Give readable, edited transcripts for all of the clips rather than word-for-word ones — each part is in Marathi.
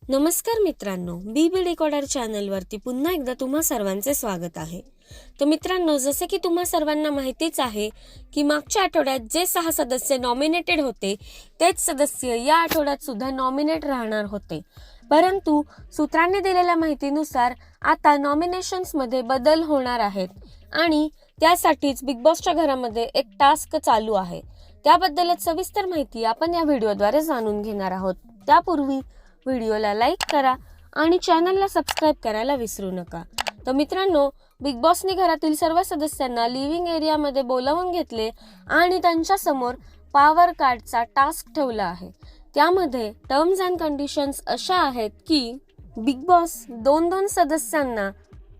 नमस्कार मित्रांनो, बी डेकोडर चॅनलवरती पुन्हा एकदा तुम्हा सर्वांचे स्वागत आहे. तर मित्रांनो, जसे की तुम्हा सर्वांना माहितीच आहे की मागच्या आठवड्यात जे 6 सदस्य नॉमिनेटेड होते तेच सदस्य या आठवड्यात सुद्धा नॉमिनेट राहणार होते. परंतु सूत्रांनी दिलेल्या माहितीनुसार आता नॉमिनेशन्समध्ये बदल होणार आहेत आणि त्यासाठीच बिग बॉसच्या घरामध्ये एक टास्क चालू आहे. त्याबद्दलच सविस्तर माहिती आपण या व्हिडिओद्वारे जाणून घेणार आहोत. त्यापूर्वी व्हिडिओला लाईक करा आणि चॅनलला सबस्क्राईब करायला विसरू नका. तर मित्रांनो, बिग बॉसने घरातील सर्व सदस्यांना लिव्हिंग एरियामध्ये बोलावून घेतले आणि त्यांच्या समोर पॉवर कार्डचा टास्क ठेवला आहे. त्यामध्ये टर्म्स अँड कंडिशन्स अशा आहेत की बिग बॉस दोन सदस्यांना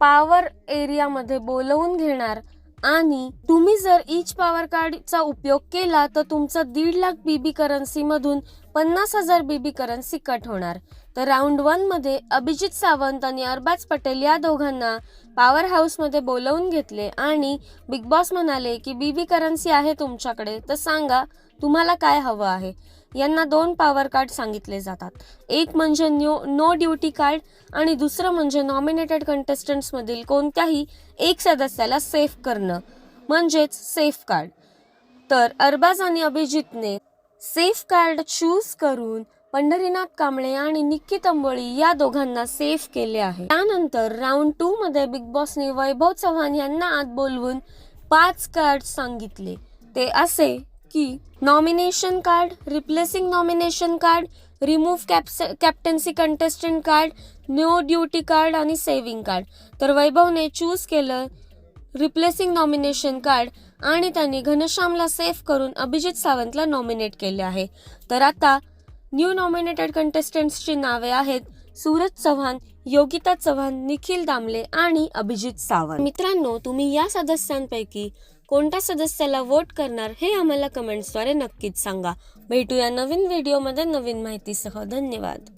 पॉवर एरियामध्ये बोलवून घेणार आणि तुम्ही जर ईच पॉवर कार्डचा उपयोग केला तर तुमचं 1.5 लाख बीबी करन्सी मधून 50,000 बीबी करन्सी कट होणार. तर राऊंड 1 मध्ये अभिजित सावंत आणि अरबाज पटेल या दोघांना पॉवर हाऊस मध्ये बोलवून घेतले आणि बिग बॉस म्हणाले की बीबी करन्सी आहे तुमच्याकडे तर सांगा तुम्हाला काय हवं आहे. यांना 2 पॉवर कार्ड सांगितले जातात. एक म्हणजे नो ड्युटी कार्ड आणि दुसरं म्हणजे नॉमिनेटेड कंटेस्टंट्स मधील कोणत्याही एक सदस्याला सेफ करणं म्हणजेच सेफ कार्ड. तर अरबाज आणि अभिजितने सेफ कार्ड चूज करून पंढरीनाथ कांबळे आणि निक्की तंबोळी या दोघांना सेफ केले आहे. त्यानंतर राऊंड 2 मध्ये बिग बॉसने वैभव चव्हाण यांना आत बोलवून 5 कार्ड सांगितले. ते असे की nomination card, replacing nomination card, remove captaincy contestant card, no duty card आणि सेव्हिंग कार्ड. तर वैभवने चूज केलं रिप्लेसिंग नॉमिनेशन कार्ड आणि त्यांनी घनश्यामला सेफ करून अभिजित सावंतला नॉमिनेट केले आहे. तर आता न्यू नॉमिनेटेड कंटेस्टंट्सची नावे आहेत सूरज चव्हाण, योगिता चव्हाण, निखिल दामले आणि अभिजित सावंत. मित्रांनो, तुम्ही या सदस्यांपैकी कोणत्या सदस्याला वोट करणार हे आम्हाला कमेंट्सद्वारे नक्कीच सांगा. भेटूया नवीन व्हिडिओमध्ये नवीन माहितीसह. धन्यवाद.